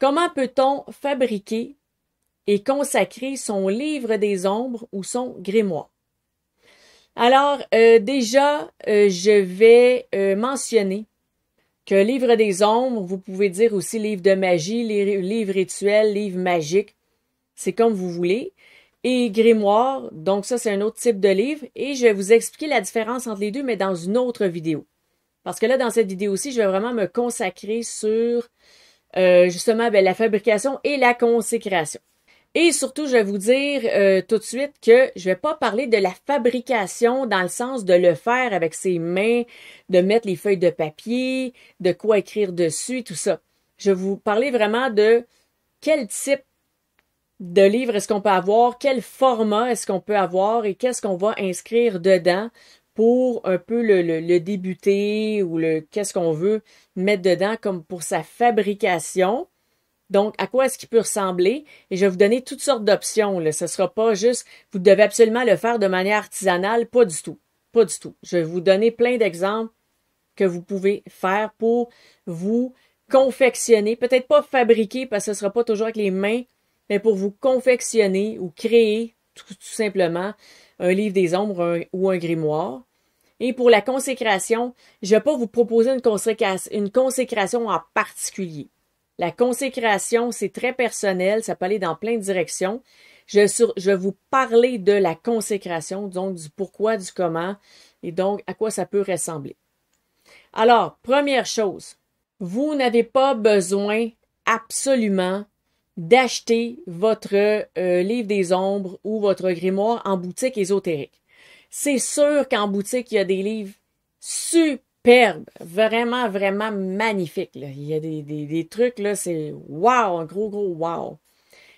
Comment peut-on fabriquer et consacrer son livre des ombres ou son grimoire? Alors, déjà, je vais mentionner que livre des ombres, vous pouvez dire aussi livre de magie, livre rituel, livre magique, c'est comme vous voulez. Et grimoire, donc ça, c'est un autre type de livre. Et je vais vous expliquer la différence entre les deux, mais dans une autre vidéo. Parce que là, dans cette vidéo-ci, je vais vraiment me consacrer sur justement la fabrication et la consécration. Et surtout, je vais vous dire tout de suite que je vais pas parler de la fabrication dans le sens de le faire avec ses mains, de mettre les feuilles de papier, de quoi écrire dessus, tout ça. Je vais vous parler vraiment de quel type de livre est-ce qu'on peut avoir, quel format est-ce qu'on peut avoir et qu'est-ce qu'on va inscrire dedans pour un peu le débuter ou qu'est-ce qu'on veut mettre dedans comme pour sa fabrication. Donc, à quoi est-ce qu'il peut ressembler? Et je vais vous donner toutes sortes d'options. Ce ne sera pas juste, vous devez absolument le faire de manière artisanale. Pas du tout. Pas du tout. Je vais vous donner plein d'exemples que vous pouvez faire pour vous confectionner. Peut-être pas fabriquer parce que ce ne sera pas toujours avec les mains, mais pour vous confectionner ou créer tout simplement un livre des ombres ou un grimoire. Et pour la consécration, je ne vais pas vous proposer une consécration en particulier. La consécration, c'est très personnel, ça peut aller dans plein de directions. Je vais vous parler de la consécration, donc du pourquoi, du comment, et donc à quoi ça peut ressembler. Alors, première chose, vous n'avez pas besoin absolument d'acheter votre livre des ombres ou votre grimoire en boutique ésotérique. C'est sûr qu'en boutique, il y a des livres superbes, vraiment, vraiment magnifiques. Là. Il y a des trucs, là, c'est wow, un gros wow.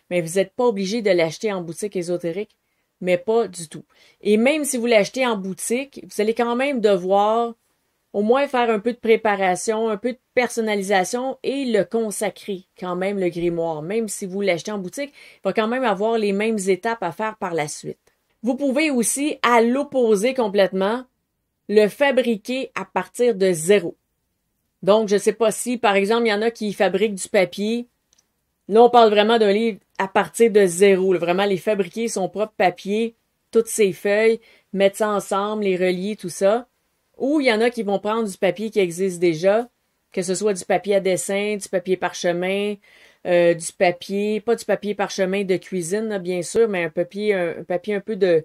Mais vous n'êtes pas obligé de l'acheter en boutique ésotérique, mais pas du tout. Et même si vous l'achetez en boutique, vous allez quand même devoir au moins faire un peu de préparation, un peu de personnalisation et le consacrer quand même, le grimoire. Même si vous l'achetez en boutique, il va quand même avoir les mêmes étapes à faire par la suite. Vous pouvez aussi, à l'opposé complètement, le fabriquer à partir de zéro. Donc, je ne sais pas si, par exemple, il y en a qui fabriquent du papier. Là, on parle vraiment d'un livre à partir de zéro. Là. Vraiment, les fabriquer son propre papier, toutes ses feuilles, mettre ça ensemble, les relier, tout ça. Ou il y en a qui vont prendre du papier qui existe déjà, que ce soit du papier à dessin, du papier parchemin, du papier, pas du papier parchemin de cuisine, là, bien sûr, mais un papier un peu de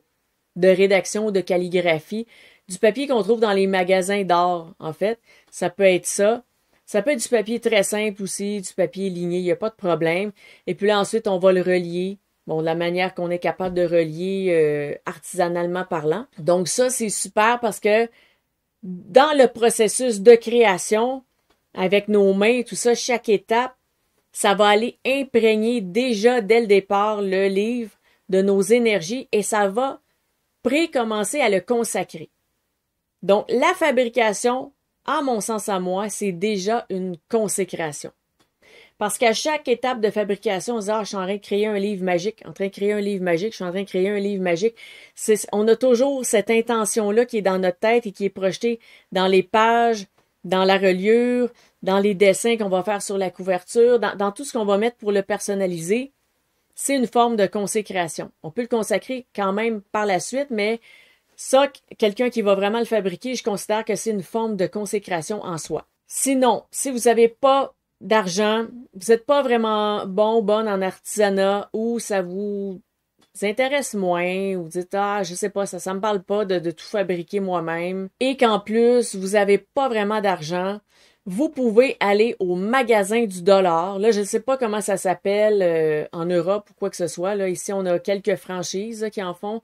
rédaction, de calligraphie. Du papier qu'on trouve dans les magasins d'art, en fait. Ça peut être ça. Ça peut être du papier très simple aussi, du papier ligné, il n'y a pas de problème. Et puis là, ensuite, on va le relier. Bon, de la manière qu'on est capable de relier artisanalement parlant. Donc ça, c'est super parce que dans le processus de création, avec nos mains, tout ça, chaque étape, ça va aller imprégner déjà dès le départ le livre de nos énergies et ça va commencer à le consacrer. Donc, la fabrication, à mon sens à moi, c'est déjà une consécration. Parce qu'à chaque étape de fabrication, on se dit, je suis en train de créer un livre magique, je suis en train de créer un livre magique. On a toujours cette intention-là qui est dans notre tête et qui est projetée dans les pages, dans la reliure, dans les dessins qu'on va faire sur la couverture, dans tout ce qu'on va mettre pour le personnaliser. C'est une forme de consécration. On peut le consacrer quand même par la suite, mais ça, quelqu'un qui va vraiment le fabriquer, je considère que c'est une forme de consécration en soi. Sinon, si vous n'avez pas d'argent, vous n'êtes pas vraiment bonne en artisanat ou ça vous intéresse moins ou vous dites je sais pas, ça me parle pas de tout fabriquer moi-même et qu'en plus vous avez pas vraiment d'argent, vous pouvez aller au magasin du dollar. Là, je ne sais pas comment ça s'appelle en Europe ou quoi que ce soit. Là, ici, on a quelques franchises qui en font.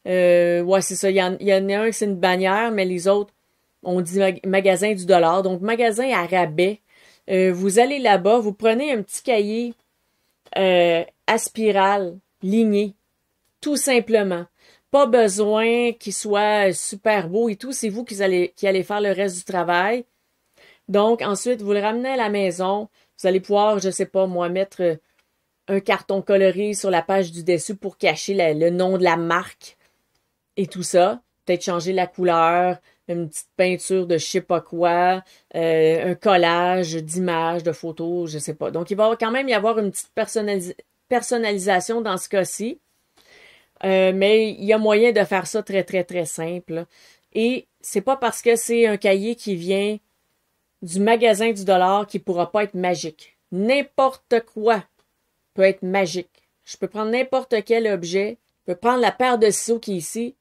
Ouais, c'est ça. Il y en a un qui c'est une bannière, mais les autres, on dit magasin du dollar. Donc, magasin à rabais. Vous allez là-bas, vous prenez un petit cahier à spirale, ligné, tout simplement. Pas besoin qu'il soit super beau et tout, c'est vous qui allez faire le reste du travail. Donc, ensuite, vous le ramenez à la maison, vous allez pouvoir, je sais pas moi, mettre un carton coloré sur la page du dessus pour cacher le nom de la marque et tout ça. Peut-être changer la couleur, une petite peinture de je sais pas quoi, un collage d'images, de photos, je sais pas. Donc, il va quand même y avoir une petite personnalisation dans ce cas-ci. Mais il y a moyen de faire ça très, très, très simple. Et c'est pas parce que c'est un cahier qui vient du magasin du dollar qui pourra pas être magique. N'importe quoi peut être magique. Je peux prendre n'importe quel objet, je peux prendre la paire de ciseaux qui est ici,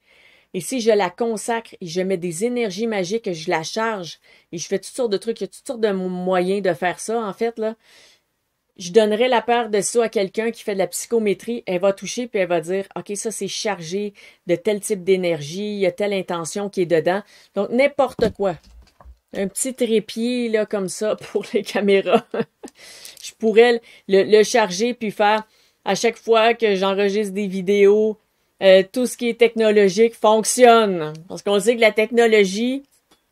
et si je la consacre et je mets des énergies magiques et je la charge, et je fais toutes sortes de trucs, il y a toutes sortes de moyens de faire ça, en fait, là. Je donnerais la paire de ciseaux à quelqu'un qui fait de la psychométrie, elle va toucher puis elle va dire, OK, ça c'est chargé de tel type d'énergie, il y a telle intention qui est dedans. Donc, n'importe quoi. Un petit trépied, là, comme ça, pour les caméras. Je pourrais le charger puis faire, à chaque fois que j'enregistre des vidéos, tout ce qui est technologique fonctionne. Parce qu'on sait que la technologie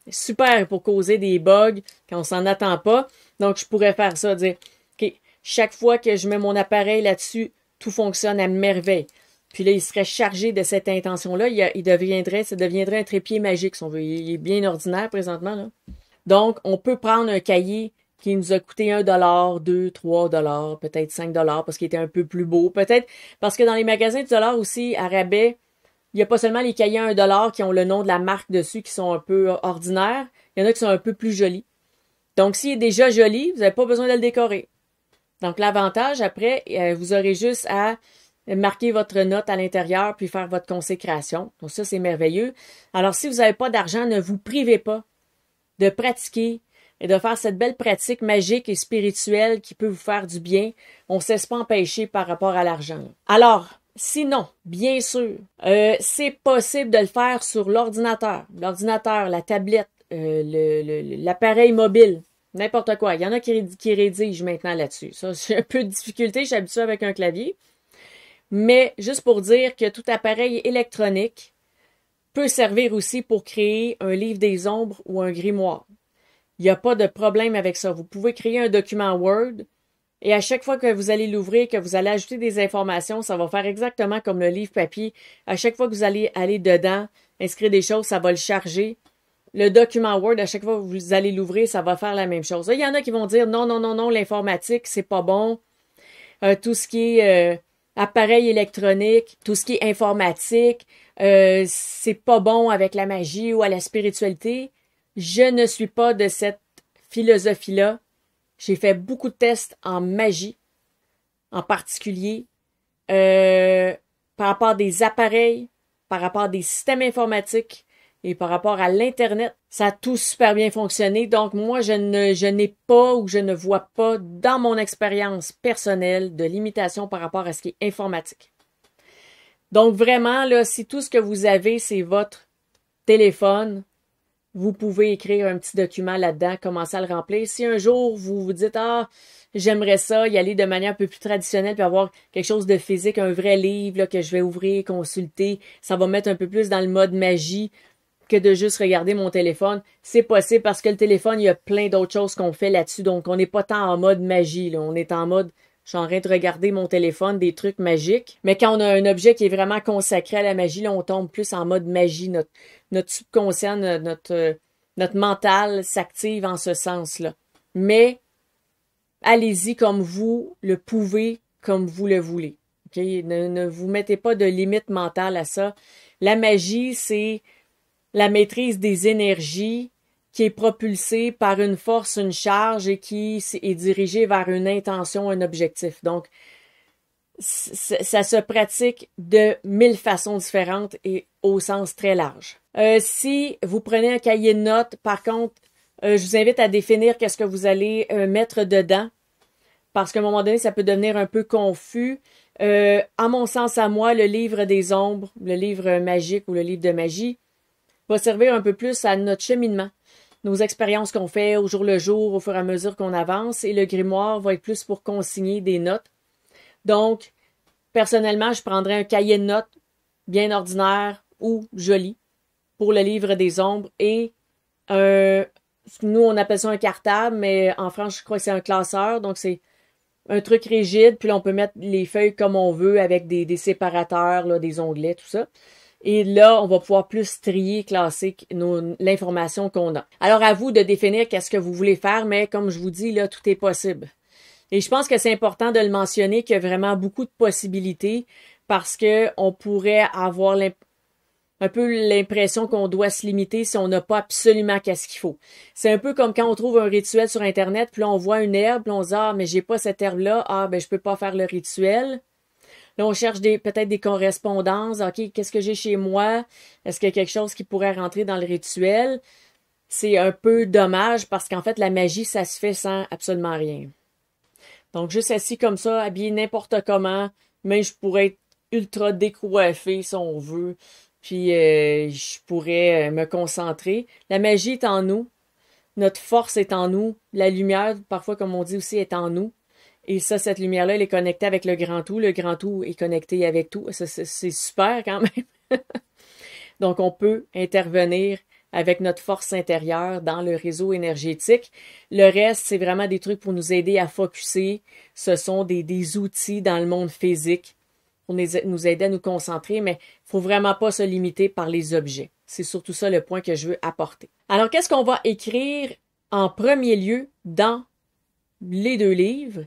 est super pour causer des bugs quand on s'en attend pas. Donc, je pourrais faire ça, dire, OK, chaque fois que je mets mon appareil là-dessus, tout fonctionne à merveille. Puis là, il serait chargé de cette intention-là. Ça deviendrait un trépied magique, si on veut. Il est bien ordinaire présentement, là. Donc, on peut prendre un cahier qui nous a coûté 1$, 2, 3$, peut-être 5$, parce qu'il était un peu plus beau. Peut-être parce que dans les magasins du dollar aussi, à rabais, il n'y a pas seulement les cahiers à 1$ qui ont le nom de la marque dessus, qui sont un peu ordinaires. Il y en a qui sont un peu plus jolis. Donc, s'il est déjà joli, vous n'avez pas besoin de le décorer. Donc, l'avantage, après, vous aurez juste à marquer votre note à l'intérieur puis faire votre consécration. Donc, ça, c'est merveilleux. Alors, si vous n'avez pas d'argent, ne vous privez pas de pratiquer et de faire cette belle pratique magique et spirituelle qui peut vous faire du bien. On ne cesse pas empêcher par rapport à l'argent. Alors, sinon, bien sûr, c'est possible de le faire sur l'ordinateur. L'ordinateur, la tablette, l'appareil mobile. N'importe quoi. Il y en a qui rédigent maintenant là-dessus. Ça, j'ai un peu de difficulté. Je suis habituée avec un clavier. Mais juste pour dire que tout appareil électronique peut servir aussi pour créer un livre des ombres ou un grimoire. Il n'y a pas de problème avec ça. Vous pouvez créer un document Word et à chaque fois que vous allez l'ouvrir, que vous allez ajouter des informations, ça va faire exactement comme le livre papier. À chaque fois que vous allez aller dedans, inscrire des choses, ça va le charger. Le document Word, à chaque fois que vous allez l'ouvrir, ça va faire la même chose. Là, il y en a qui vont dire non, non, non, non, l'informatique, c'est pas bon. Tout ce qui est appareil électronique, tout ce qui est informatique, c'est pas bon avec la magie ou à la spiritualité. Je ne suis pas de cette philosophie-là. J'ai fait beaucoup de tests en magie, en particulier, par rapport à des appareils, par rapport à des systèmes informatiques et par rapport à l'Internet. Ça a tout super bien fonctionné. Donc, moi, je n'ai pas ou je ne vois pas dans mon expérience personnelle de limitation par rapport à ce qui est informatique. Donc, vraiment, là, si tout ce que vous avez, c'est votre téléphone, vous pouvez écrire un petit document là-dedans, commencer à le remplir. Si un jour, vous vous dites, ah, j'aimerais ça, y aller de manière un peu plus traditionnelle, puis avoir quelque chose de physique, un vrai livre là, que je vais ouvrir, consulter, ça va mettre un peu plus dans le mode magie que de juste regarder mon téléphone. C'est possible parce que le téléphone, il y a plein d'autres choses qu'on fait là-dessus. Donc, on n'est pas tant en mode magie, là. On est en mode, je suis en train de regarder mon téléphone, des trucs magiques. Mais quand on a un objet qui est vraiment consacré à la magie, là, on tombe plus en mode magie. Notre subconscient, notre mental s'active en ce sens-là. Mais, allez-y comme vous le pouvez, comme vous le voulez. Okay? Ne vous mettez pas de limite mentale à ça. La magie, c'est la maîtrise des énergies qui est propulsée par une force, une charge et qui est dirigée vers une intention, un objectif. Donc, ça se pratique de 1000 façons différentes et au sens très large. Si vous prenez un cahier de notes, par contre, je vous invite à définir qu'est-ce que vous allez mettre dedans parce qu'à un moment donné, ça peut devenir un peu confus. À mon sens, à moi, le livre des ombres, le livre magique ou le livre de magie, va servir un peu plus à notre cheminement, nos expériences qu'on fait au jour le jour, au fur et à mesure qu'on avance, et le grimoire va être plus pour consigner des notes. Donc, personnellement, je prendrais un cahier de notes bien ordinaire ou joli pour le livre des ombres et nous, on appelle ça un cartable, mais en France, je crois que c'est un classeur, donc c'est un truc rigide, puis là, on peut mettre les feuilles comme on veut avec des séparateurs, là, des onglets, tout ça. Et là, on va pouvoir plus trier, classer l'information qu'on a. Alors, à vous de définir qu'est-ce que vous voulez faire, mais comme je vous dis, là, tout est possible. Et je pense que c'est important de le mentionner qu'il y a vraiment beaucoup de possibilités parce que on pourrait avoir un peu l'impression qu'on doit se limiter si on n'a pas absolument qu'est-ce qu'il faut. C'est un peu comme quand on trouve un rituel sur Internet, puis là, on voit une herbe, puis on se dit, ah, mais j'ai pas cette herbe-là, ah, ben, je peux pas faire le rituel. Là, on cherche peut-être des correspondances. OK, qu'est-ce que j'ai chez moi? Est-ce qu'il y a quelque chose qui pourrait rentrer dans le rituel? C'est un peu dommage parce qu'en fait, la magie, ça se fait sans absolument rien. Donc, juste assis comme ça, habillé n'importe comment, mais je pourrais être ultra décoiffé si on veut. Puis, je pourrais me concentrer. La magie est en nous. Notre force est en nous. La lumière, parfois, comme on dit aussi, est en nous. Et ça, cette lumière-là, elle est connectée avec le grand tout. Le grand tout est connecté avec tout. C'est super quand même. Donc, on peut intervenir avec notre force intérieure dans le réseau énergétique. Le reste, c'est vraiment des trucs pour nous aider à focusser. Ce sont des outils dans le monde physique pour nous aider à nous concentrer, mais il faut vraiment pas se limiter par les objets. C'est surtout ça le point que je veux apporter. Alors, qu'est-ce qu'on va écrire en premier lieu dans les deux livres?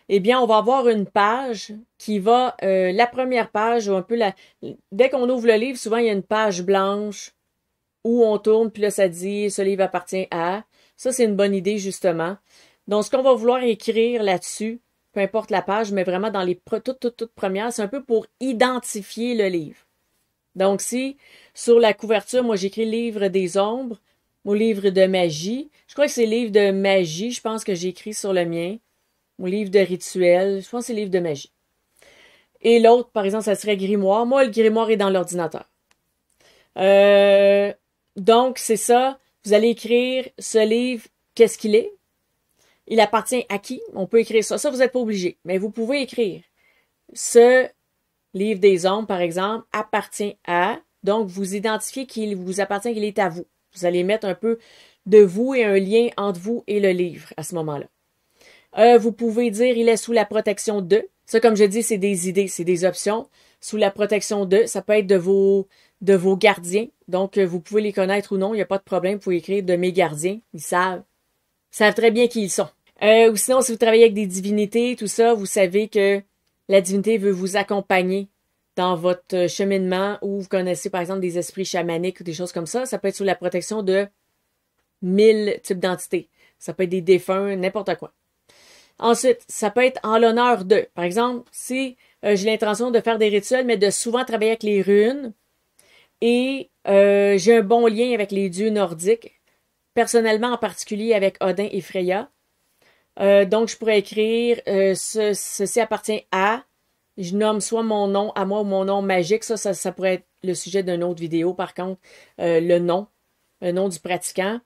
Eh bien, on va avoir une page qui va, la première page, ou un peu dès qu'on ouvre le livre, souvent il y a une page blanche où on tourne, puis là ça dit, ce livre appartient à. Ça, c'est une bonne idée, justement. Donc, ce qu'on va vouloir écrire là-dessus, peu importe la page, mais vraiment dans les toutes premières, c'est un peu pour identifier le livre. Donc, si sur la couverture, moi j'écris Livre des ombres, ou Livre de magie, je crois que c'est Livre de magie, je pense que j'ai écrit sur le mien. Mon livre de rituel, je pense que c'est livre de magie. Et l'autre, par exemple, ça serait grimoire. Moi, le grimoire est dans l'ordinateur. Donc, c'est ça. Vous allez écrire ce livre, qu'est-ce qu'il est? Il appartient à qui? On peut écrire ça. Ça, vous n'êtes pas obligé. Mais vous pouvez écrire. Ce livre des ombres, par exemple, appartient à. Donc, vous identifiez qu'il vous appartient, qu'il est à vous. Vous allez mettre un peu de vous et un lien entre vous et le livre à ce moment-là. Vous pouvez dire il est sous la protection de. Ça, comme je dis, c'est des idées, c'est des options. Sous la protection de, ça peut être de vos gardiens. Donc, vous pouvez les connaître ou non, il n'y a pas de problème. Vous pouvez écrire de mes gardiens. Ils savent très bien qui ils sont. Ou sinon, si vous travaillez avec des divinités, tout ça, vous savez que la divinité veut vous accompagner dans votre cheminement ou vous connaissez, par exemple, des esprits chamaniques ou des choses comme ça. Ça peut être sous la protection de 1000 types d'entités. Ça peut être des défunts, n'importe quoi. Ensuite, ça peut être en l'honneur de. Par exemple, si j'ai l'intention de faire des rituels, mais de souvent travailler avec les runes, et j'ai un bon lien avec les dieux nordiques, personnellement en particulier avec Odin et Freya. Donc, je pourrais écrire ceci appartient à. Je nomme soit mon nom à moi ou mon nom magique. Ça pourrait être le sujet d'une autre vidéo, par contre, le nom du pratiquant.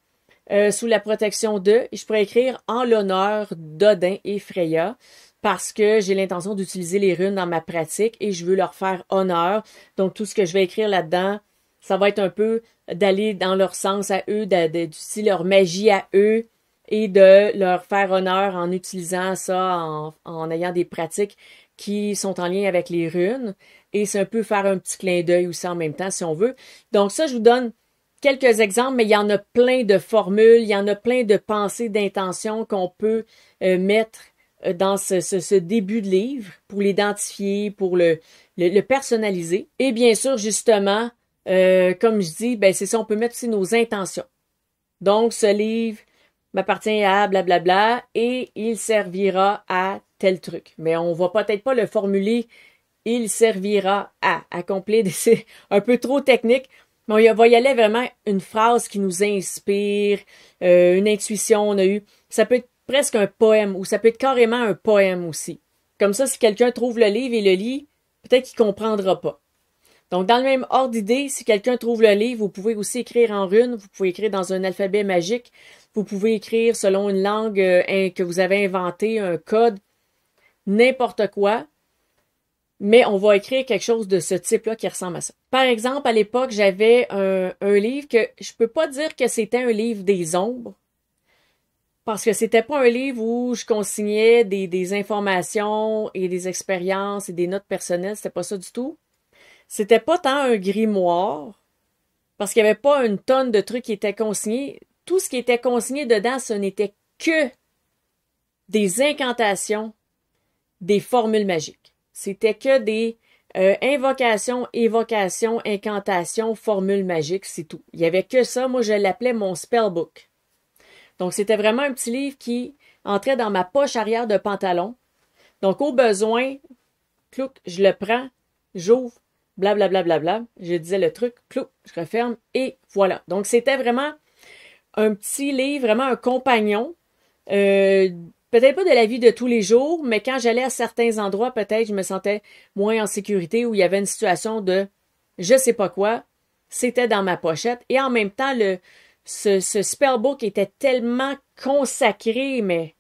Sous la protection de, je pourrais écrire en l'honneur d'Odin et Freya parce que j'ai l'intention d'utiliser les runes dans ma pratique et je veux leur faire honneur. Donc, tout ce que je vais écrire là-dedans, ça va être un peu d'aller dans leur sens à eux, d'utiliser leur magie à eux et de leur faire honneur en utilisant ça, en ayant des pratiques qui sont en lien avec les runes. Et c'est un peu faire un petit clin d'œil aussi en même temps, si on veut. Donc, ça, je vous donne quelques exemples, mais il y en a plein de formules, il y en a plein de pensées, d'intentions qu'on peut mettre dans ce début de livre pour l'identifier, pour le personnaliser. Et bien sûr, justement, comme je dis, ben c'est ça, on peut mettre aussi nos intentions. Donc, ce livre m'appartient à blablabla et il servira à tel truc. Mais on va peut-être pas le formuler « il servira à » accomplir. C'est un peu trop technique. Mais on va y aller vraiment une phrase qui nous inspire, une intuition on a eu. Ça peut être presque un poème ou ça peut être carrément un poème aussi. Comme ça, si quelqu'un trouve le livre et le lit, peut-être qu'il comprendra pas. Donc, dans le même ordre d'idée, si quelqu'un trouve le livre, vous pouvez aussi écrire en runes, vous pouvez écrire dans un alphabet magique, vous pouvez écrire selon une langue que vous avez inventée, un code, n'importe quoi. Mais on va écrire quelque chose de ce type-là qui ressemble à ça. Par exemple, à l'époque, j'avais un livre que je peux pas dire que c'était un livre des ombres, parce que c'était pas un livre où je consignais des informations et des expériences et des notes personnelles, c'était pas ça du tout. C'était pas tant un grimoire, parce qu'il n'y avait pas une tonne de trucs qui étaient consignés. Tout ce qui était consigné dedans, ce n'était que des incantations, des formules magiques. C'était que des invocations, évocations, incantations, formules magiques, c'est tout. Il n'y avait que ça. Moi, je l'appelais mon spellbook. Donc, c'était vraiment un petit livre qui entrait dans ma poche arrière de pantalon. Donc, au besoin, clouc, je le prends, j'ouvre, blablabla, je disais le truc, clouc, je referme, et voilà. Donc, c'était vraiment un petit livre, vraiment un compagnon. Peut-être pas de la vie de tous les jours, mais quand j'allais à certains endroits, peut-être je me sentais moins en sécurité, où il y avait une situation de je sais pas quoi, c'était dans ma pochette. Et en même temps, ce spellbook était tellement consacré, mais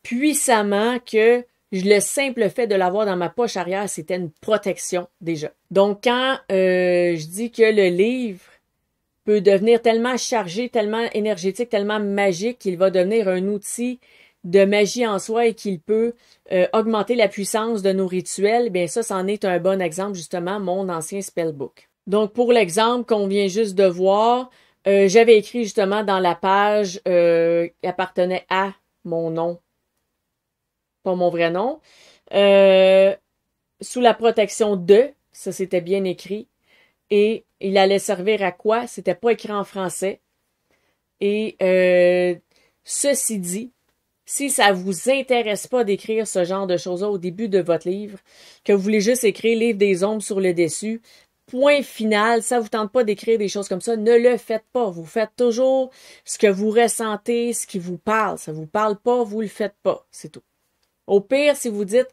puissamment, que le simple fait de l'avoir dans ma poche arrière, c'était une protection déjà. Donc quand je dis que le livre peut devenir tellement chargé, tellement énergétique, tellement magique qu'il va devenir un outil de magie en soi et qu'il peut augmenter la puissance de nos rituels, bien ça, c'en est un bon exemple, justement, mon ancien spellbook. Donc, pour l'exemple qu'on vient juste de voir, j'avais écrit justement dans la page qui appartenait à mon nom, pas mon vrai nom, sous la protection de, ça c'était bien écrit, et il allait servir à quoi? C'était pas écrit en français. Et ceci dit, si ça vous intéresse pas d'écrire ce genre de choses-là au début de votre livre, que vous voulez juste écrire Livre des ombres sur le dessus, point final, ça vous tente pas d'écrire des choses comme ça, ne le faites pas. Vous faites toujours ce que vous ressentez, ce qui vous parle. Ça vous parle pas, vous le faites pas. C'est tout. Au pire, si vous dites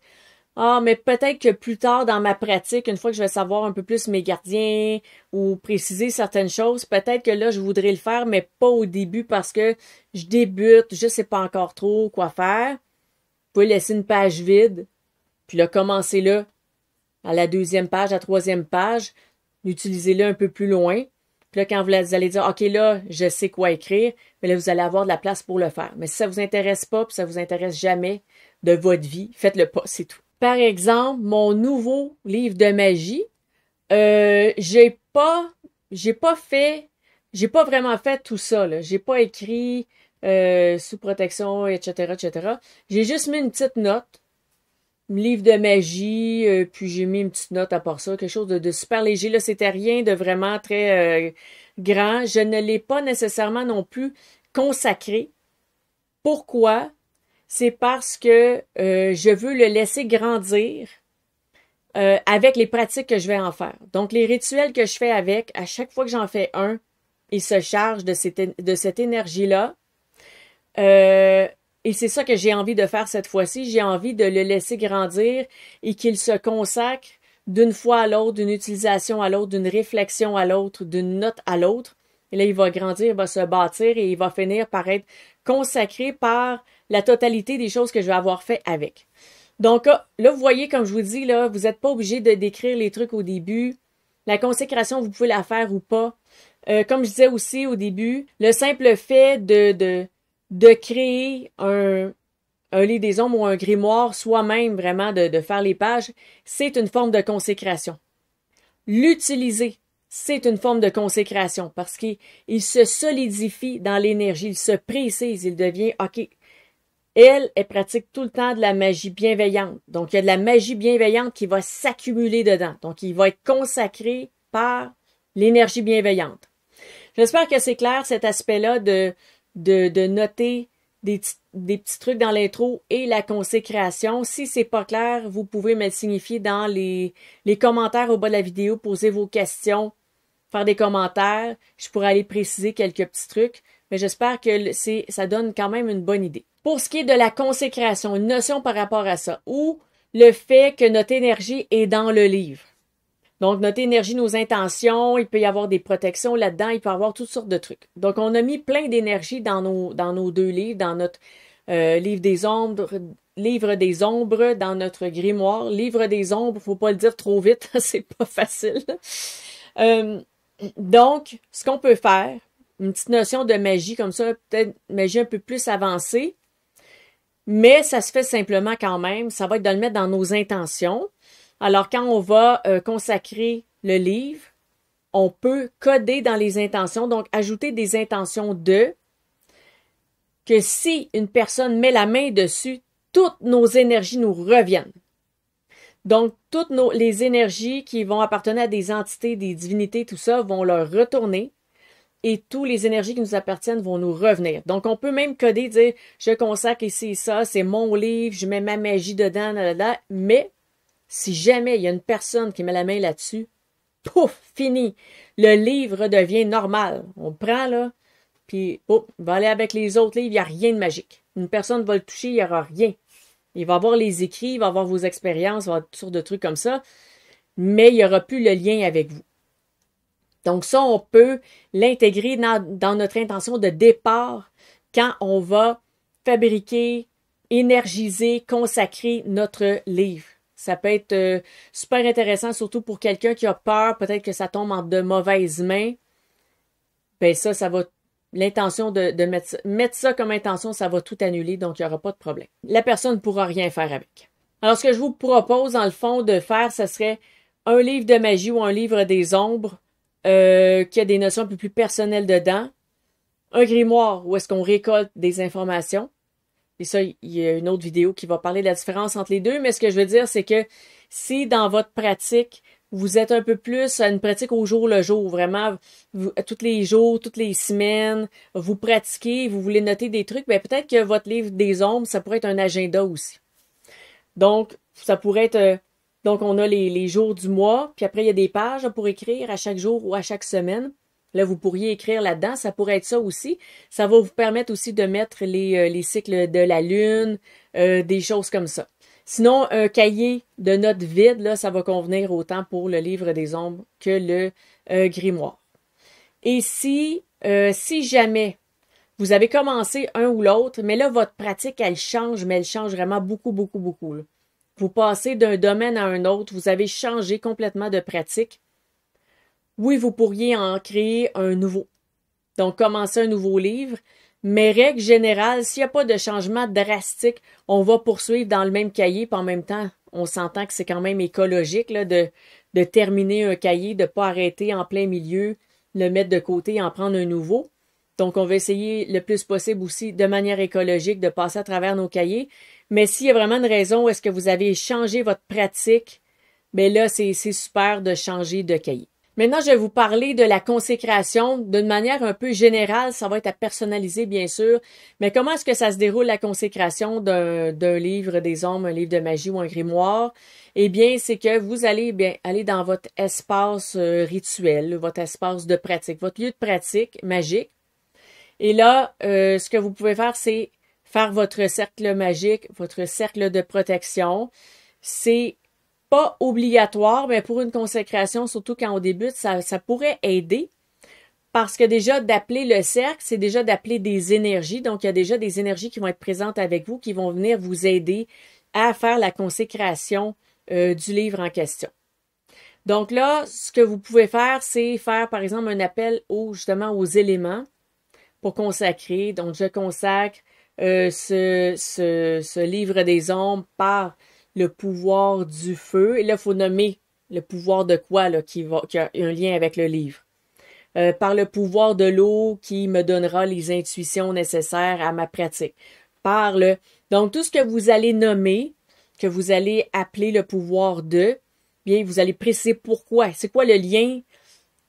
ah, mais peut-être que plus tard dans ma pratique, une fois que je vais savoir un peu plus mes gardiens ou préciser certaines choses, peut-être que là, je voudrais le faire, mais pas au début parce que je débute, je sais pas encore trop quoi faire. Vous pouvez laisser une page vide, puis là, commencez là, à la 2e page, à la 3e page, utilisez-le un peu plus loin. Puis là, quand vous allez dire, OK, là, je sais quoi écrire, mais là, vous allez avoir de la place pour le faire. Mais si ça vous intéresse pas, puis ça vous intéresse jamais de votre vie, faites-le pas, c'est tout. Par exemple, mon nouveau livre de magie, j'ai pas vraiment fait tout ça, là. J'ai pas écrit sous protection, etc., etc. J'ai juste mis une petite note, livre de magie, puis j'ai mis une petite note à part ça, quelque chose de super léger. Là, c'était rien de vraiment très grand. Je ne l'ai pas nécessairement non plus consacré. Pourquoi? C'est parce que je veux le laisser grandir avec les pratiques que je vais en faire. Donc, les rituels que je fais avec, à chaque fois que j'en fais un, il se charge de cette énergie-là. Et c'est ça que j'ai envie de faire cette fois-ci. J'ai envie de le laisser grandir et qu'il se consacre d'une fois à l'autre, d'une utilisation à l'autre, d'une réflexion à l'autre, d'une note à l'autre. Et là, il va grandir, il va se bâtir et il va finir par être consacré par la totalité des choses que je vais avoir fait avec. Donc là, vous voyez, comme je vous dis, là, vous n'êtes pas obligé de décrire les trucs au début. La consécration, vous pouvez la faire ou pas. Comme je disais aussi au début, le simple fait de créer un livre des ombres ou un grimoire soi-même, vraiment, de faire les pages, c'est une forme de consécration. L'utiliser, c'est une forme de consécration parce qu'il se solidifie dans l'énergie, il se précise, il devient, OK, elle pratique tout le temps de la magie bienveillante. Donc, il y a de la magie bienveillante qui va s'accumuler dedans. Donc, il va être consacré par l'énergie bienveillante. J'espère que c'est clair, cet aspect-là de noter des petits trucs dans l'intro et la consécration. Si c'est pas clair, vous pouvez me le signifier dans les commentaires au bas de la vidéo, poser vos questions, faire des commentaires. Je pourrais aller préciser quelques petits trucs, mais j'espère que ça donne quand même une bonne idée. Pour ce qui est de la consécration, une notion par rapport à ça, ou le fait que notre énergie est dans le livre. Donc, notre énergie, nos intentions, il peut y avoir des protections là-dedans, il peut y avoir toutes sortes de trucs. Donc, on a mis plein d'énergie dans nos 2 livres, dans notre livre des ombres, dans notre grimoire. Livre des ombres, faut pas le dire trop vite, c'est pas facile. Donc, ce qu'on peut faire, une petite notion de magie comme ça, peut-être magie un peu plus avancée, mais ça se fait simplement quand même, ça va être de le mettre dans nos intentions. Alors, quand on va consacrer le livre, on peut coder dans les intentions, donc ajouter des intentions de que si une personne met la main dessus, toutes nos énergies nous reviennent. Donc, les énergies qui vont appartenir à des entités, des divinités, tout ça, vont leur retourner et toutes les énergies qui nous appartiennent vont nous revenir. Donc, on peut même coder, dire, je consacre ici ça, c'est mon livre, je mets ma magie dedans, mais si jamais il y a une personne qui met la main là-dessus, pouf, fini. Le livre devient normal. On le prend, là, puis, il va aller avec les autres livres, il n'y a rien de magique. Une personne va le toucher, il n'y aura rien. Il va avoir les écrits, il va avoir vos expériences, il va avoir toutes sortes de trucs comme ça, mais il n'y aura plus le lien avec vous. Donc ça, on peut l'intégrer dans notre intention de départ quand on va fabriquer, énergiser, consacrer notre livre. Ça peut être super intéressant, surtout pour quelqu'un qui a peur, peut-être que ça tombe en de mauvaises mains. Ben ça va, l'intention de mettre ça comme intention, ça va tout annuler, donc il n'y aura pas de problème. La personne ne pourra rien faire avec. Alors, ce que je vous propose, dans le fond, de faire, ce serait un livre de magie ou un livre des ombres qui a des notions un peu plus personnelles dedans. Un grimoire où est-ce qu'on récolte des informations. Et ça, il y a une autre vidéo qui va parler de la différence entre les deux, mais ce que je veux dire, c'est que si dans votre pratique, vous êtes un peu plus à une pratique au jour le jour, vraiment, tous les jours, toutes les semaines, vous pratiquez, vous voulez noter des trucs, ben peut-être que votre livre des ombres, ça pourrait être un agenda aussi. Donc, ça pourrait être, donc on a les jours du mois, puis après il y a des pages pour écrire à chaque jour ou à chaque semaine. Là, vous pourriez écrire là-dedans, ça pourrait être ça aussi. Ça va vous permettre aussi de mettre les cycles de la lune, des choses comme ça. Sinon, un cahier de notes vide, là, ça va convenir autant pour le livre des ombres que le grimoire. Et si jamais vous avez commencé un ou l'autre, mais là, votre pratique, elle change, mais elle change vraiment beaucoup, beaucoup, beaucoup. Là. Vous passez d'un domaine à un autre, vous avez changé complètement de pratique. Oui, vous pourriez en créer un nouveau. Donc, commencer un nouveau livre. Mais règle générale, s'il n'y a pas de changement drastique, on va poursuivre dans le même cahier. Puis en même temps, on s'entend que c'est quand même écologique là, de terminer un cahier, de ne pas arrêter en plein milieu, le mettre de côté et en prendre un nouveau. Donc, on va essayer le plus possible aussi, de manière écologique, de passer à travers nos cahiers. Mais s'il y a vraiment une raison où est-ce que vous avez changé votre pratique, bien là, c'est super de changer de cahier. Maintenant, je vais vous parler de la consécration d'une manière un peu générale. Ça va être à personnaliser, bien sûr. Mais comment est-ce que ça se déroule, la consécration d'un livre des ombres, un livre de magie ou un grimoire? Eh bien, c'est que vous allez aller dans votre espace rituel, votre espace de pratique, votre lieu de pratique magique. Et là, ce que vous pouvez faire, c'est faire votre cercle magique, votre cercle de protection. C'est pas obligatoire, mais pour une consécration, surtout quand on débute, ça pourrait aider. Parce que déjà, d'appeler le cercle, c'est déjà d'appeler des énergies. Donc, il y a déjà des énergies qui vont être présentes avec vous, qui vont venir vous aider à faire la consécration du livre en question. Donc là, ce que vous pouvez faire, c'est faire, par exemple, un appel justement aux éléments pour consacrer. Donc, je consacre ce livre des ombres par le pouvoir du feu. Et là, il faut nommer le pouvoir de quoi là, qui a un lien avec le livre. Par le pouvoir de l'eau qui me donnera les intuitions nécessaires à ma pratique. Donc, tout ce que vous allez nommer, que vous allez appeler le pouvoir de, bien, vous allez préciser pourquoi. C'est quoi le lien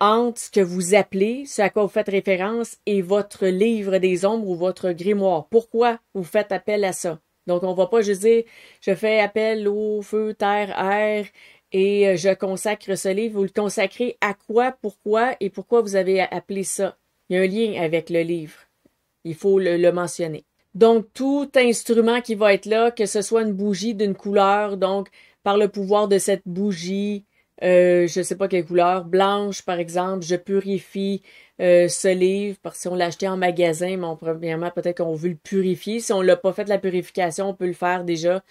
entre ce que vous appelez, ce à quoi vous faites référence, et votre livre des ombres ou votre grimoire. Pourquoi vous faites appel à ça? Donc, on va pas juste dire, je fais appel au feu, terre, air, et je consacre ce livre. Vous le consacrez à quoi, pourquoi, et pourquoi vous avez appelé ça. Il y a un lien avec le livre. Il faut le mentionner. Donc, tout instrument qui va être là, que ce soit une bougie d'une couleur, donc, par le pouvoir de cette bougie, je sais pas quelle couleur, blanche, par exemple, je purifie ce livre, parce que si on l'a acheté en magasin, bon, premièrement, peut-être qu'on veut le purifier. Si on l'a pas fait la purification, on peut le faire déjà.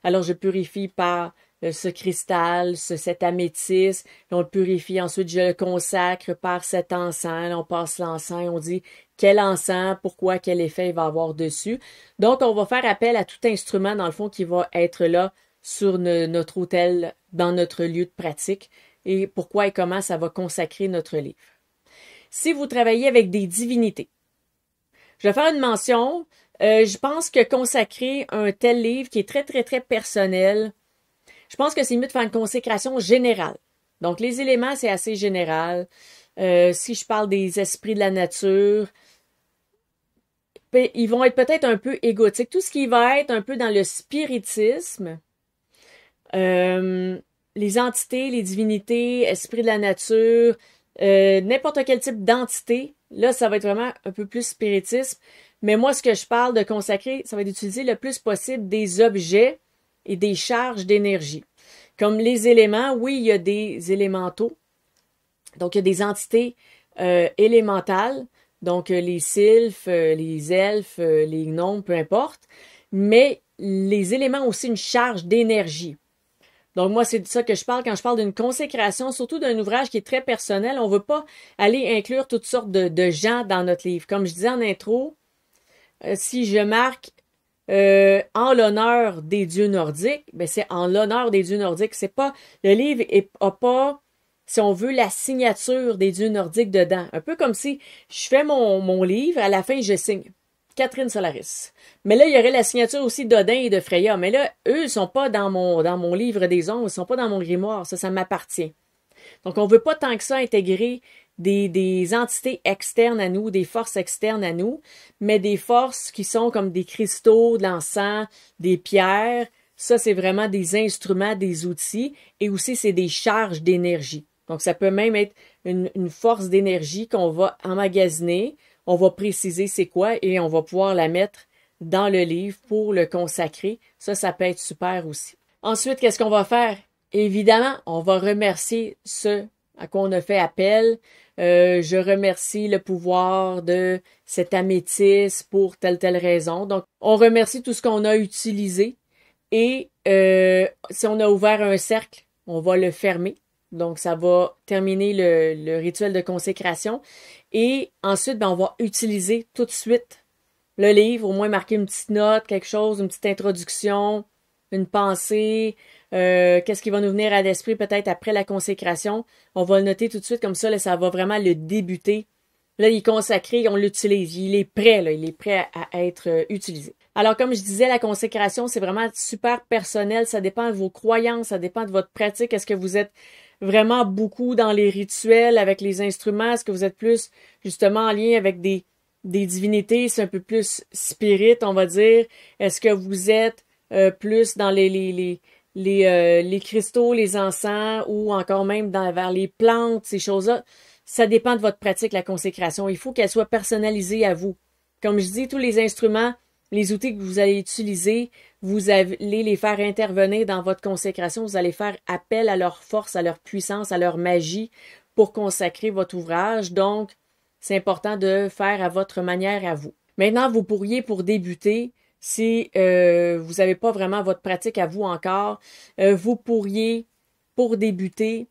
Alors, je purifie par ce cristal, cet améthyste, et on le purifie. Ensuite, je le consacre par cet encens. Là, on passe l'encens et on dit quel encens, pourquoi, quel effet il va avoir dessus. Donc, on va faire appel à tout instrument, dans le fond, qui va être là sur notre autel, dans notre lieu de pratique. et pourquoi et comment ça va consacrer notre livre. Si vous travaillez avec des divinités, je vais faire une mention. Je pense que consacrer un tel livre qui est très, très, très personnel, je pense que c'est mieux de faire une consécration générale. Donc, les éléments, c'est assez général. Si je parle des esprits de la nature, ils vont être peut-être un peu égotiques. Tout ce qui va être un peu dans le spiritisme, les entités, les divinités, esprits de la nature, n'importe quel type d'entité, là, ça va être vraiment un peu plus spiritisme. Mais moi, ce que je parle de consacrer, ça va être d'utiliser le plus possible des objets et des charges d'énergie. Comme les éléments, oui, il y a des élémentaux. Donc, il y a des entités élémentales. Donc, les sylphes, les elfes, les gnomes, peu importe. Mais les éléments ont aussi une charge d'énergie. Donc, moi, c'est de ça que je parle quand je parle d'une consécration, surtout d'un ouvrage qui est très personnel. On ne veut pas aller inclure toutes sortes de gens dans notre livre. Comme je disais en intro, si je marque en l'honneur des dieux nordiques, ben c'est en l'honneur des dieux nordiques. C'est pas, le livre a pas, si on veut, la signature des dieux nordiques dedans. Un peu comme si je fais mon livre, à la fin, je signe Catherine Solaris. Mais là, il y aurait la signature aussi d'Odin et de Freya. Mais là, eux, ils sont pas dans mon livre des ombres, ils sont pas dans mon grimoire. Ça m'appartient. Donc, on veut pas tant que ça intégrer des entités externes à nous, des forces externes à nous, mais des forces qui sont comme des cristaux, de l'encens, des pierres. Ça, c'est vraiment des instruments, des outils, et aussi, c'est des charges d'énergie. Donc, ça peut même être une force d'énergie qu'on va emmagasiner, on va préciser c'est quoi, et on va pouvoir la mettre dans le livre pour le consacrer. Ça peut être super aussi. Ensuite, qu'est-ce qu'on va faire? Évidemment, on va remercier ceux à quoi on a fait appel. Je remercie le pouvoir de cette améthyste pour telle raison. Donc, on remercie tout ce qu'on a utilisé. Et si on a ouvert un cercle, on va le fermer. Donc, ça va terminer le rituel de consécration. Et ensuite, on va utiliser tout de suite le livre, au moins marquer une petite note, quelque chose, une petite introduction, une pensée, qu'est-ce qui va nous venir à l'esprit peut-être après la consécration. On va le noter tout de suite comme ça, là, ça va vraiment le débuter. Là, il est consacré, on l'utilise. Il est prêt, là, il est prêt à être utilisé. Alors, comme je disais, la consécration, c'est vraiment super personnel. Ça dépend de vos croyances, ça dépend de votre pratique. Est-ce que vous êtes vraiment beaucoup dans les rituels avec les instruments? Est-ce que vous êtes plus, justement, en lien avec des divinités? C'est un peu plus spirit, on va dire. Est-ce que vous êtes plus dans les cristaux, les encens, ou encore même vers les plantes, ces choses-là? Ça dépend de votre pratique, la consécration. Il faut qu'elle soit personnalisée à vous. Comme je dis, tous les instruments, les outils que vous allez utiliser, vous allez les faire intervenir dans votre consécration. Vous allez faire appel à leur force, à leur puissance, à leur magie pour consacrer votre ouvrage. Donc, c'est important de faire à votre manière à vous. Maintenant, vous pourriez, pour débuter, si vous n'avez pas vraiment votre pratique à vous encore, vous pourriez, pour débuter,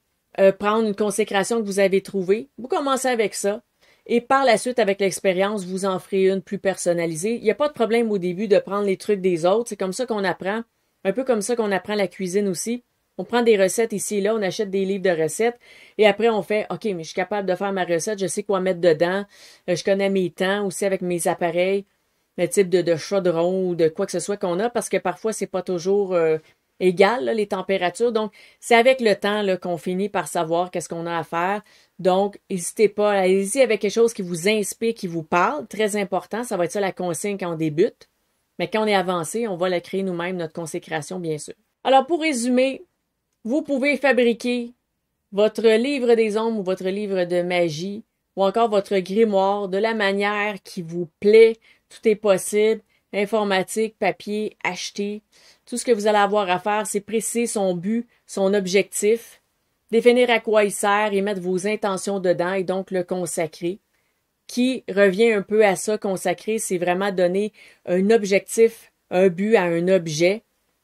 prendre une consécration que vous avez trouvée. Vous commencez avec ça. Et par la suite, avec l'expérience, vous en ferez une plus personnalisée. Il n'y a pas de problème au début de prendre les trucs des autres. C'est comme ça qu'on apprend. Un peu comme ça qu'on apprend la cuisine aussi. On prend des recettes ici et là, on achète des livres de recettes. Et après, on fait, OK, mais je suis capable de faire ma recette, je sais quoi mettre dedans. Je connais mes temps aussi avec mes appareils, le type de chaudron ou de quoi que ce soit qu'on a, parce que parfois, c'est pas toujours égal, là, les températures. Donc, c'est avec le temps là, qu'on finit par savoir qu'est-ce qu'on a à faire. Donc, n'hésitez pas, allez-y avec quelque chose qui vous inspire, qui vous parle. Très important, ça va être ça la consigne quand on débute. Mais quand on est avancé, on va la créer nous-mêmes, notre consécration, bien sûr. Alors, pour résumer, vous pouvez fabriquer votre livre des ombres ou votre livre de magie ou encore votre grimoire de la manière qui vous plaît. Tout est possible. Informatique, papier, acheter. Tout ce que vous allez avoir à faire, c'est préciser son but, son objectif, définir à quoi il sert et mettre vos intentions dedans et donc le consacrer. Qui revient un peu à ça, consacrer, c'est vraiment donner un objectif, un but à un objet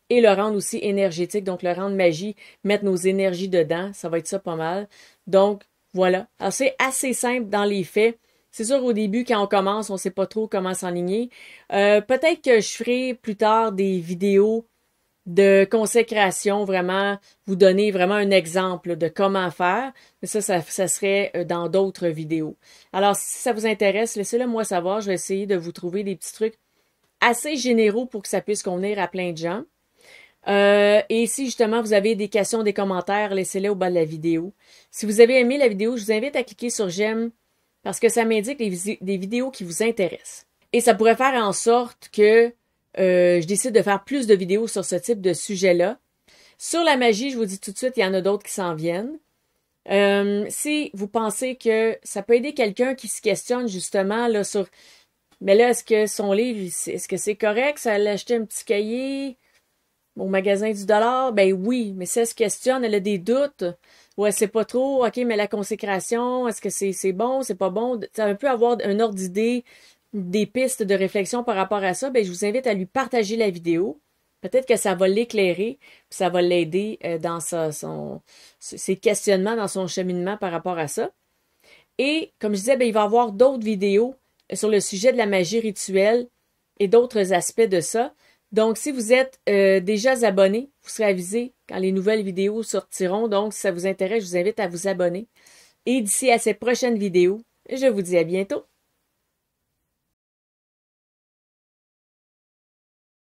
et le rendre aussi énergétique, donc le rendre magie, mettre nos énergies dedans, ça va être ça pas mal. Donc, voilà. Alors, c'est assez simple dans les faits. C'est sûr, au début, quand on commence, on ne sait pas trop comment s'enligner. Peut-être que je ferai plus tard des vidéos de consécration, vraiment vous donner vraiment un exemple de comment faire. Mais ça serait dans d'autres vidéos. Alors, si ça vous intéresse, laissez-le moi savoir. Je vais essayer de vous trouver des petits trucs assez généraux pour que ça puisse convenir à plein de gens. Et si justement vous avez des questions, des commentaires, laissez-les au bas de la vidéo. Si vous avez aimé la vidéo, je vous invite à cliquer sur j'aime parce que ça m'indique des vidéos qui vous intéressent. Et ça pourrait faire en sorte que je décide de faire plus de vidéos sur ce type de sujet-là. Sur la magie, je vous dis tout de suite, il y en a d'autres qui s'en viennent. Si vous pensez que ça peut aider quelqu'un qui se questionne justement là sur mais là, est-ce que son livre, est-ce que c'est correct? Ça allait acheter un petit cahier au magasin du dollar? Ben oui, mais si elle se questionne, elle a des doutes. Ou elle sait pas trop, OK, mais la consécration, est-ce que c'est bon, c'est pas bon? Ça peut avoir un ordre d'idée, des pistes de réflexion par rapport à ça. Ben, je vous invite à lui partager la vidéo. Peut-être que ça va l'éclairer, puis ça va l'aider dans ses questionnements, dans son cheminement par rapport à ça. Et, comme je disais, ben, il va y avoir d'autres vidéos sur le sujet de la magie rituelle et d'autres aspects de ça. Donc, si vous êtes déjà abonné, vous serez avisé quand les nouvelles vidéos sortiront. Donc, si ça vous intéresse, je vous invite à vous abonner. Et d'ici à cette prochaine vidéo, je vous dis à bientôt.